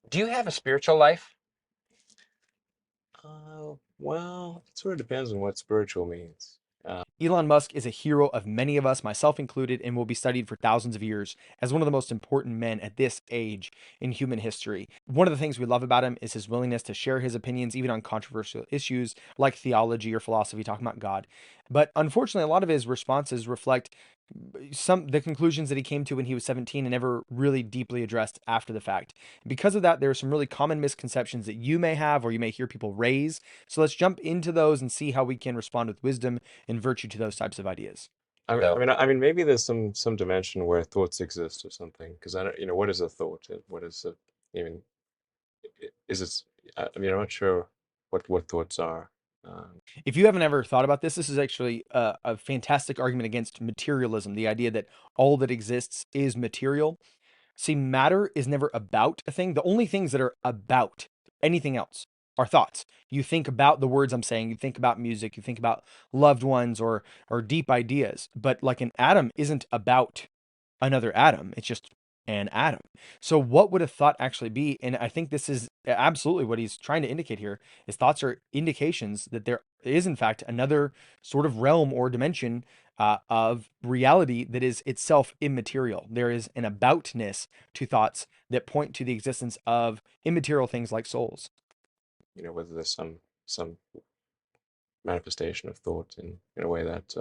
Do you have a spiritual life? Well, it sort of depends on what spiritual means. Elon Musk is a hero of many of us, myself included, and will be studied for thousands of years as one of the most important men at this age in human history. One of the things we love about him is his willingness to share his opinions, even on controversial issues like theology or philosophy, talking about God. But unfortunately, a lot of his responses reflect some the conclusions that he came to when he was 17 and never really deeply addressed after the fact. Because of that, there are some really common misconceptions that you may have or you may hear people raise. So let's jump into those and see how we can respond with wisdom and virtue to those types of ideas. So, Maybe there's some dimension where thoughts exist or something. Because I don't, what is a thought? What is a, I mean, is it? I'm not sure what thoughts are. Um, If you haven't ever thought about this, this is actually a fantastic argument against materialism, the idea that all that exists is material. See, matter is never about a thing. The only things that are about anything else are thoughts. You think about the words I'm saying, you think about music, you think about loved ones or deep ideas. But like an atom isn't about another atom. It's just an atom. So what would a thought actually be? And I think this is absolutely what he's trying to indicate here. Is thoughts are indications that there is in fact another sort of realm or dimension of reality that is itself immaterial. There is an aboutness to thoughts that point to the existence of immaterial things like souls. whether there's some manifestation of thought in a way that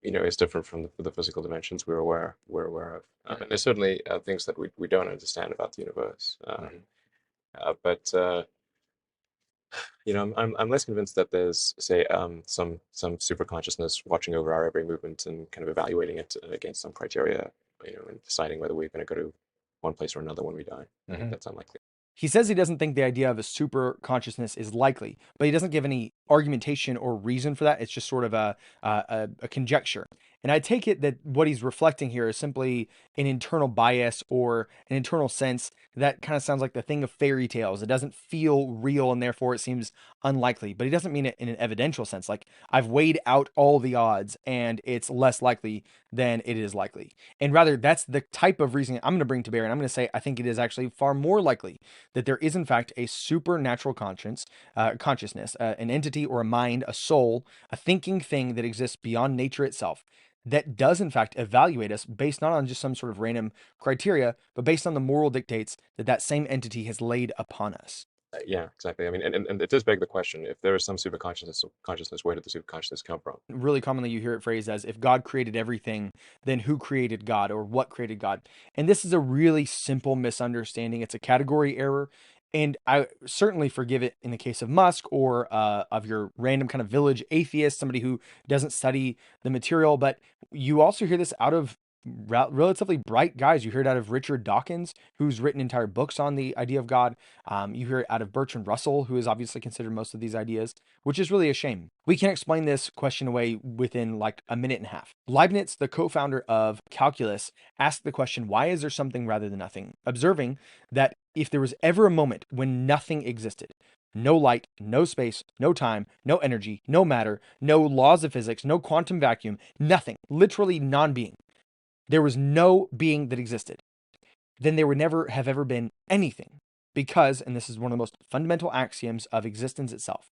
is different from the physical dimensions we're aware of. And there's certainly things that we don't understand about the universe. mhm. But I'm less convinced that there's, say, some super consciousness watching over our every movement and kind of evaluating it against some criteria, and deciding whether we're going to go to one place or another when we die. I think Mhm. that's unlikely. He says he doesn't think the idea of a super consciousness is likely, but he doesn't give any argumentation or reason for that. It's just sort of a conjecture. And I take it that what he's reflecting here is simply an internal bias or an internal sense that kind of sounds like the thing of fairy tales. It doesn't feel real and therefore it seems unlikely. But he doesn't mean it in an evidential sense. Like I've weighed out all the odds and it's less likely than it is likely. And rather, that's the type of reasoning I'm going to bring to bear. And I'm going to say I think it is actually far more likely that there is in fact a supernatural consciousness, an entity or a mind, a soul, a thinking thing that exists beyond nature itself, that does in fact evaluate us based not on just some sort of random criteria, but based on the moral dictates that that same entity has laid upon us. Yeah, exactly. I mean, and it does beg the question: if there is some consciousness, where did the super consciousness come from? Really commonly you hear it phrased as if God created everything, then who created God or what created God? And this is a really simple misunderstanding. It's a category error. And I certainly forgive it in the case of Musk or of your random kind of village atheist, somebody who doesn't study the material. But you also hear this out of relatively bright guys. You hear it out of Richard Dawkins, who's written entire books on the idea of God. You hear it out of Bertrand Russell, who has obviously considered most of these ideas, which is really a shame. We can explain this question away within like a minute and a half. Leibniz, the co founder of calculus, asked the question, why is there something rather than nothing? Observing that if there was ever a moment when nothing existed, no light, no space, no time, no energy, no matter, no laws of physics, no quantum vacuum, nothing, literally non being. There was no being that existed. Then there would never have ever been anything. Because, and this is one of the most fundamental axioms of existence itself,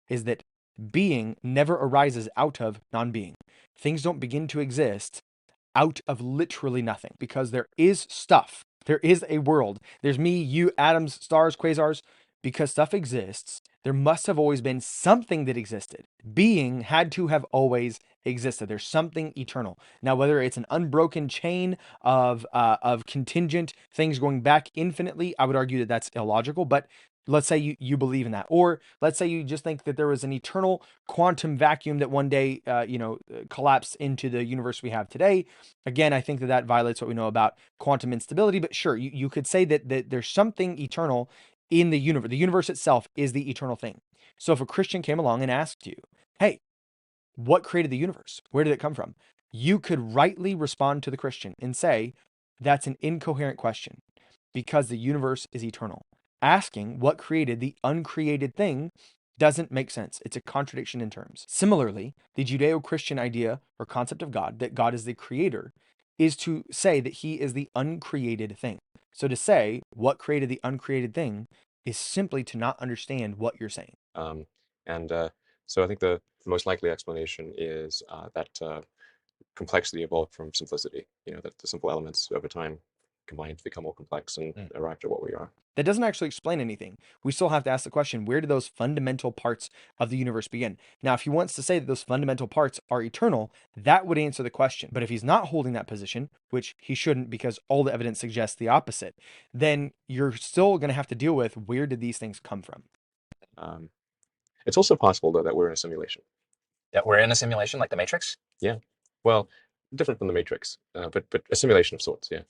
is that being never arises out of non being. Things don't begin to exist out of literally nothing because there is stuff. There is a world. There's me, you, atoms, stars, quasars. Because stuff exists, there must have always been something that existed. Being had to have always existed. There's something eternal. Now, whether it's an unbroken chain of contingent things going back infinitely, I would argue that that's illogical. But let's say you believe in that, or let's say you just think that there was an eternal quantum vacuum that one day collapsed into the universe we have today. Again, I think that that violates what we know about quantum instability, but sure, you could say that there's something eternal in the universe. The universe itself is the eternal thing. So if a Christian came along and asked you, hey, what created the universe? Where did it come from? You could rightly respond to the Christian and say, that's an incoherent question because the universe is eternal. Asking what created the uncreated thing doesn't make sense. It's a contradiction in terms. Similarly, the Judeo Christian idea or concept of God, that God is the creator, is to say that he is the uncreated thing. So to say what created the uncreated thing is simply to not understand what you're saying. Um, and so I think the most likely explanation is that complexity evolved from simplicity. That the simple elements over time combined to become more complex and arrived at what we are. That doesn't actually explain anything. We still have to ask the question, where do those fundamental parts of the universe begin? Now, if he wants to say that those fundamental parts are eternal, that would answer the question. But if he's not holding that position, which he shouldn't because all the evidence suggests the opposite, then you're still going to have to deal with, where did these things come from? Um, it's also possible, though, that we're in a simulation. That we're in a simulation like the Matrix? Yeah. Well, different from the Matrix, but a simulation of sorts. Yeah.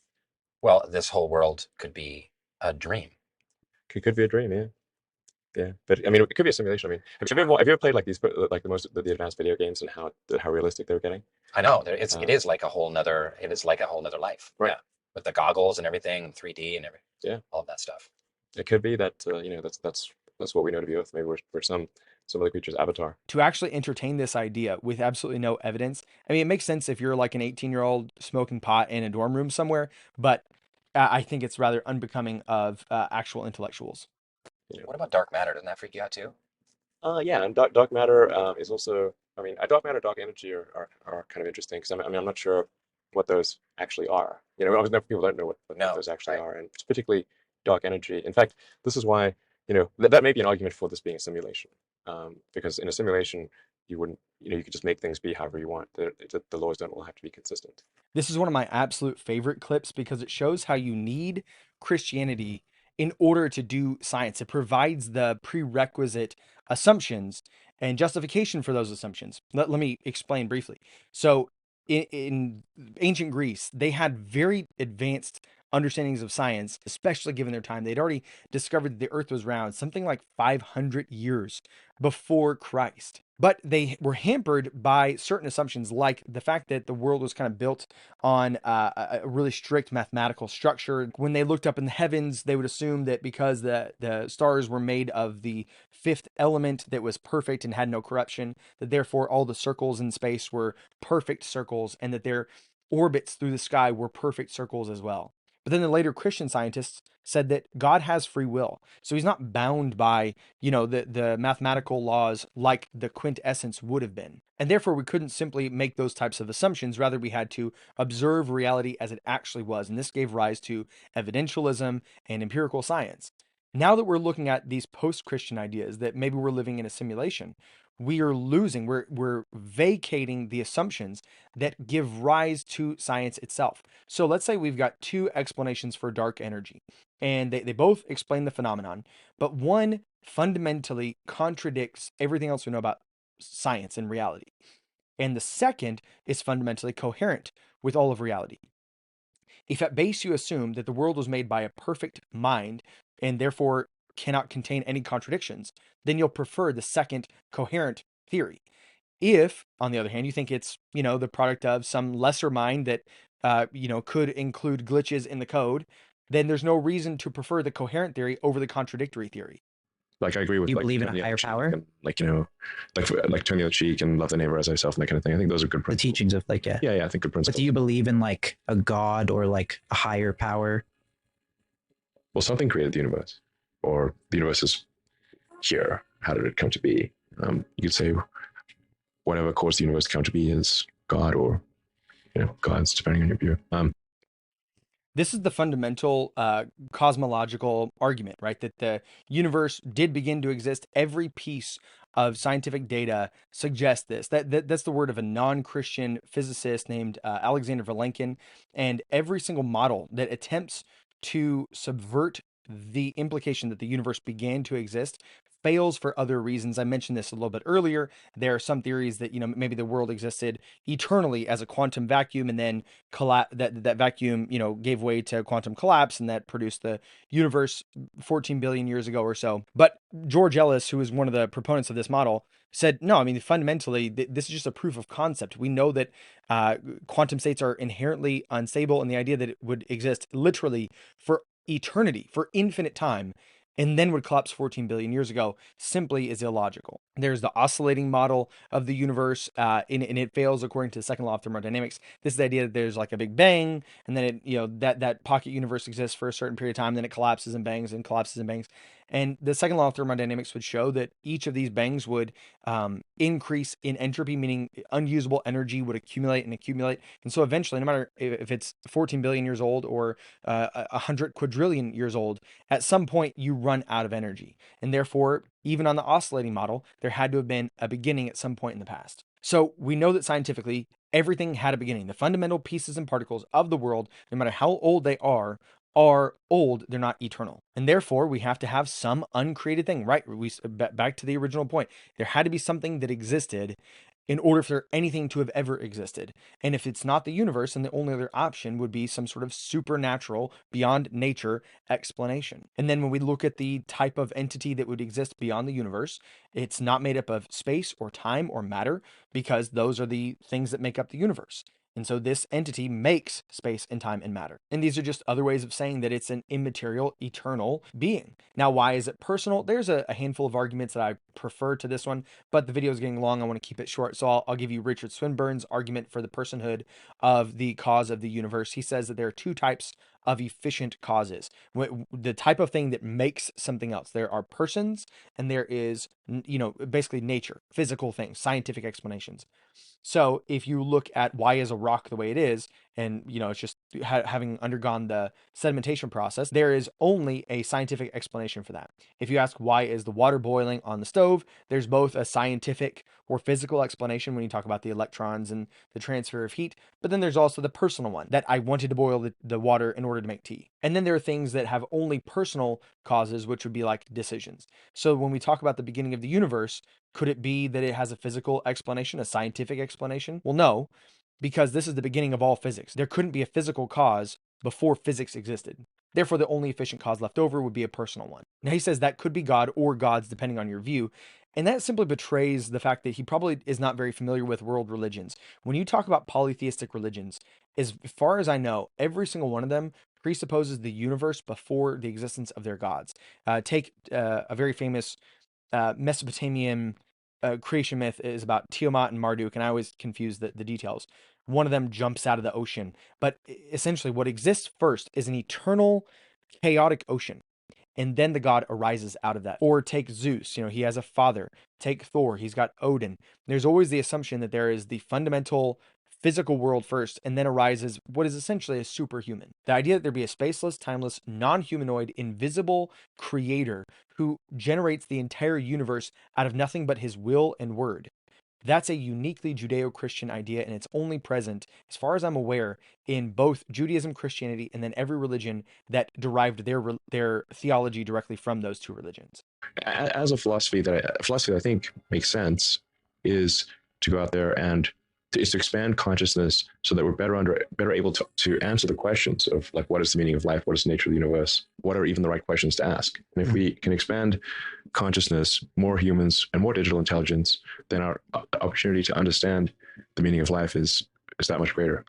Well, this whole world could be a dream. Could be a dream. Yeah. Yeah. But I mean, it could be a simulation. I mean, have you ever played like these like the advanced video games and how realistic they're getting? I know it is like a whole nother life. Right. Yeah. With the goggles and everything, 3D and everything. Yeah. All of that stuff. It could be that that's what we know to be Earth. Maybe we're some other creature's avatar. To actually entertain this idea with absolutely no evidence, I mean, it makes sense if you're like an 18-year-old smoking pot in a dorm room somewhere, but I think it's rather unbecoming of actual intellectuals. What about dark matter? Doesn't that freak you out too? Yeah, and dark matter is also. I mean, dark matter, dark energy are kind of interesting because I'm not sure what those actually are. Obviously people don't know what No, those actually right. are, and particularly dark energy. In fact, this is why that may be an argument for this being a simulation, because in a simulation you wouldn't you could just make things be however you want. The laws don't all have to be consistent. This is one of my absolute favorite clips because it shows how you need Christianity in order to do science. It provides the prerequisite assumptions and justification for those assumptions. Let me explain briefly. So, in ancient Greece, they had very advanced understandings of science, especially given their time. They'd already discovered that the earth was round, something like 500 years before Christ. But they were hampered by certain assumptions, like the fact that the world was kind of built on a really strict mathematical structure. When they looked up in the heavens, they would assume that because the stars were made of the fifth element that was perfect and had no corruption, that therefore all the circles in space were perfect circles and that their orbits through the sky were perfect circles as well. But then the later Christian scientists said that God has free will. So he's not bound by, the mathematical laws like the quintessence would have been. And therefore we couldn't simply make those types of assumptions. Rather, we had to observe reality as it actually was. And this gave rise to evidentialism and empirical science. Now that we're looking at these post-Christian ideas that maybe we're living in a simulation, we're vacating the assumptions that give rise to science itself. So let's say we've got two explanations for dark energy, and they both explain the phenomenon, but one fundamentally contradicts everything else we know about science and reality. And the second is fundamentally coherent with all of reality. If at base you assume that the world was made by a perfect mind and therefore cannot contain any contradictions, then you'll prefer the second coherent theory. If, on the other hand, you think it's, the product of some lesser mind that, could include glitches in the code, then there's no reason to prefer the coherent theory over the contradictory theory. Like I agree with you believe in a higher power, and like turn the other cheek and love the neighbor as thyself and that kind of thing. I think those are good the principles. teachings of like Yeah, I think good principles. But do you believe in like a god or like a higher power? Well, something created the universe, or the universe is here. How did it come to be? You could say whatever caused the universe to come to be is God, or gods, depending on your view. This is the fundamental cosmological argument, right? That the universe did begin to exist. Every piece of scientific data suggests this. That's the word of a non-Christian physicist named Alexander Vilenkin. And every single model that attempts to subvert the implication that the universe began to exist fails for other reasons. I mentioned this a little bit earlier. There are some theories that, maybe the world existed eternally as a quantum vacuum and then that vacuum, gave way to quantum collapse and that produced the universe 14 billion years ago or so. But George Ellis, who is one of the proponents of this model, said, no, I mean, fundamentally, this is just a proof of concept. We know that quantum states are inherently unstable, and the idea that it would exist literally for eternity, for infinite time, and then would collapse 14 billion years ago simply is illogical. There's the oscillating model of the universe, and it fails according to the second law of thermodynamics. This is the idea that there's like a big bang, and then that pocket universe exists for a certain period of time, then it collapses and bangs and collapses and bangs. And the second law of thermodynamics would show that each of these bangs would increase in entropy, meaning unusable energy would accumulate and accumulate. And so eventually, no matter if it's 14 billion years old or 100 quadrillion years old, at some point you run out of energy. And therefore, even on the oscillating model, there had to have been a beginning at some point in the past. So we know that scientifically, everything had a beginning. The fundamental pieces and particles of the world, no matter how old they are old, they're not eternal. And therefore, we have to have some uncreated thing, right? Back to the original point. There had to be something that existed in order for anything to have ever existed. And if it's not the universe, then the only other option would be some sort of supernatural, beyond nature explanation. And then when we look at the type of entity that would exist beyond the universe, it's not made up of space or time or matter, because those are the things that make up the universe. And so this entity makes space and time and matter. And these are just other ways of saying that it's an immaterial, eternal being. Now, why is it personal? There's a handful of arguments that I prefer to this one, but the video is getting long. I want to keep it short. So I'll give you Richard Swinburne's argument for the personhood of the cause of the universe. He says that there are two types of efficient causes. The type of thing that makes something else. There are persons, and there is, basically nature, physical things, scientific explanations. So if you look at why is a rock the way it is, and it's just having undergone the sedimentation process, there is only a scientific explanation for that. If you ask why is the water boiling on the stove, there's both a scientific or physical explanation when you talk about the electrons and the transfer of heat, but then there's also the personal one, that I wanted to boil the water in order to make tea. And then there are things that have only personal causes, which would be like decisions. So when we talk about the beginning of the universe, could it be that it has a physical explanation, a scientific explanation? Well, no, because this is the beginning of all physics. There couldn't be a physical cause before physics existed. Therefore, the only efficient cause left over would be a personal one. Now, he says that could be God or gods, depending on your view. And that simply betrays the fact that he probably is not very familiar with world religions. When you talk about polytheistic religions, as far as I know, every single one of them presupposes the universe before the existence of their gods. Take a very famous Mesopotamian creation myth is about Tiamat and Marduk, and I always confuse the details. One of them jumps out of the ocean, but essentially what exists first is an eternal, chaotic ocean, and then the god arises out of that. Or take Zeus, he has a father. Take Thor, he's got Odin. There's always the assumption that there is the fundamental physical world first, and then arises what is essentially a superhuman. The idea that there be a spaceless, timeless, non-humanoid, invisible creator who generates the entire universe out of nothing but his will and word. That's a uniquely Judeo-Christian idea, and it's only present, as far as I'm aware, in both Judaism, Christianity, and then every religion that derived their theology directly from those two religions. As a philosophy that I think makes sense is to go out there and is to expand consciousness so that we're better able to answer the questions of like, what is the meaning of life? What is the nature of the universe? What are even the right questions to ask? And if we can expand consciousness, more humans and more digital intelligence, then our opportunity to understand the meaning of life is that much greater.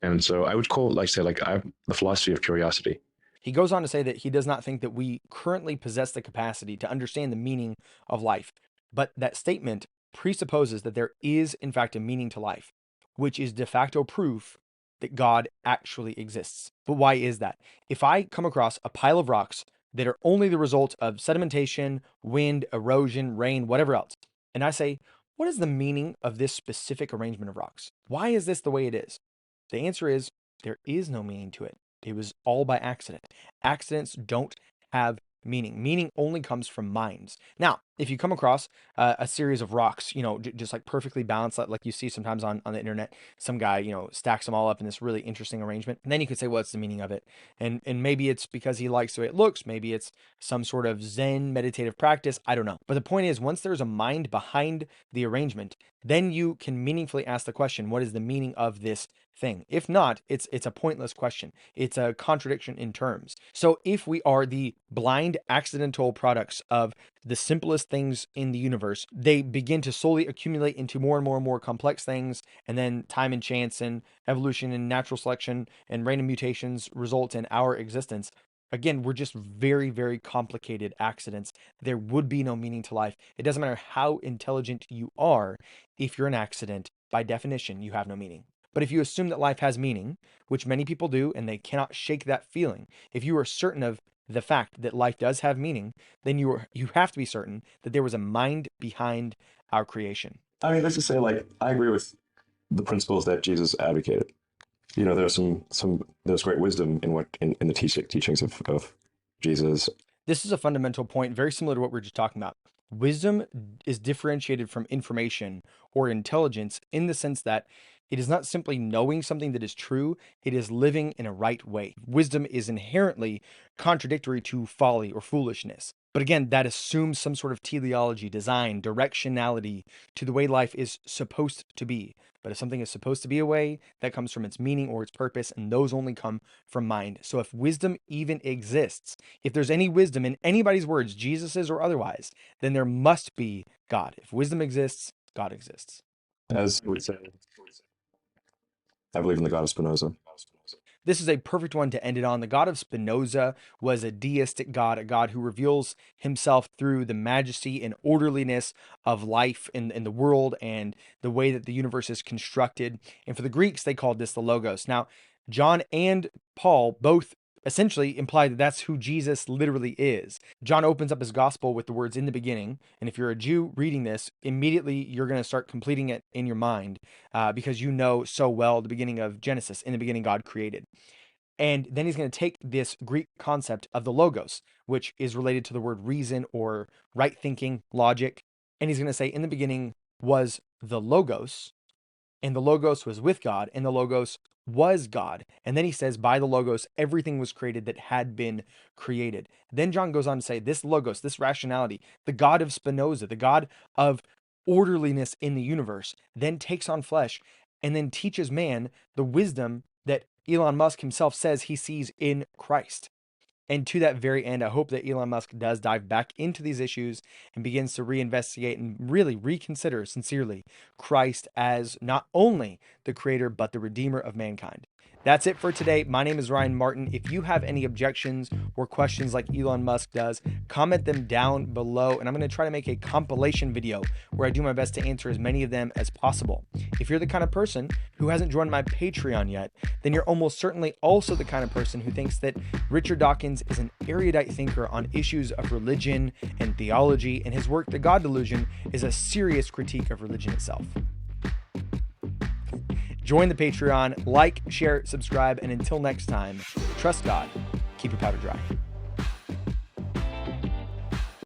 And so I would I have the philosophy of curiosity. He goes on to say that he does not think that we currently possess the capacity to understand the meaning of life, but that statement presupposes that there is, in fact, a meaning to life, which is de facto proof that God actually exists. But why is that? If I come across a pile of rocks that are only the result of sedimentation, wind, erosion, rain, whatever else, and I say, what is the meaning of this specific arrangement of rocks? Why is this the way it is? The answer is there is no meaning to it. It was all by accident. Accidents don't have meaning. Meaning only comes from minds. Now, if you come across a series of rocks, just like perfectly balanced, like you see sometimes on the internet, some guy, stacks them all up in this really interesting arrangement, and then you could say, what's the meaning of it? And maybe it's because he likes the way it looks. Maybe it's some sort of Zen meditative practice. I don't know. But the point is, once there's a mind behind the arrangement, then you can meaningfully ask the question, what is the meaning of this thing? If not, it's a pointless question. It's a contradiction in terms. So if we are the blind accidental products of the simplest things in the universe, they begin to slowly accumulate into more and more and more complex things, and then time and chance and evolution and natural selection and random mutations result in our existence. Again, we're just very, very complicated accidents. There would be no meaning to life. It doesn't matter how intelligent you are. If you're an accident, by definition, you have no meaning. But if you assume that life has meaning, which many people do, and they cannot shake that feeling, if you are certain of the fact that life does have meaning, then you have to be certain that there was a mind behind our creation. I mean, let's just say, like, I agree with the principles that Jesus advocated. There's there's great wisdom in in the teachings of Jesus. This is a fundamental point, very similar to what we were just talking about. Wisdom is differentiated from information or intelligence in the sense that it is not simply knowing something that is true, it is living in a right way. Wisdom is inherently contradictory to folly or foolishness. But again, that assumes some sort of teleology, design, directionality to the way life is supposed to be. But if something is supposed to be a way, that comes from its meaning or its purpose, and those only come from mind. So if wisdom even exists, if there's any wisdom in anybody's words, Jesus's or otherwise, then there must be God. If wisdom exists, God exists. As you would say, I believe in the God of Spinoza. This is a perfect one to end it on. The God of Spinoza was a deistic God, a God who reveals himself through the majesty and orderliness of life in the world and the way that the universe is constructed. And for the Greeks, they called this the Logos. Now, John and Paul both essentially imply that that's who Jesus literally is. John opens up his gospel with the words "in the beginning," and if you're a Jew reading this, immediately you're going to start completing it in your mind because you know so well the beginning of Genesis. In the beginning, God created. And then he's going to take this Greek concept of the logos, which is related to the word reason or right thinking, logic, and he's going to say, in the beginning was the logos, and the logos was with God, and the logos was God. And then he says, by the logos, everything was created that had been created. Then John goes on to say, this logos, this rationality, the God of Spinoza, the God of orderliness in the universe, then takes on flesh and then teaches man the wisdom that Elon Musk himself says he sees in Christ. And to that very end, I hope that Elon Musk does dive back into these issues and begins to reinvestigate and really reconsider sincerely Christ as not only the creator, but the redeemer of mankind. That's it for today. My name is Ryan Martin. If you have any objections or questions like Elon Musk does, comment them down below, and I'm going to try to make a compilation video where I do my best to answer as many of them as possible. If you're the kind of person who hasn't joined my Patreon yet, then you're almost certainly also the kind of person who thinks that Richard Dawkins is an erudite thinker on issues of religion and theology, and his work, The God Delusion, is a serious critique of religion itself. Join the Patreon, like, share, subscribe, and until next time, trust God, keep your powder dry.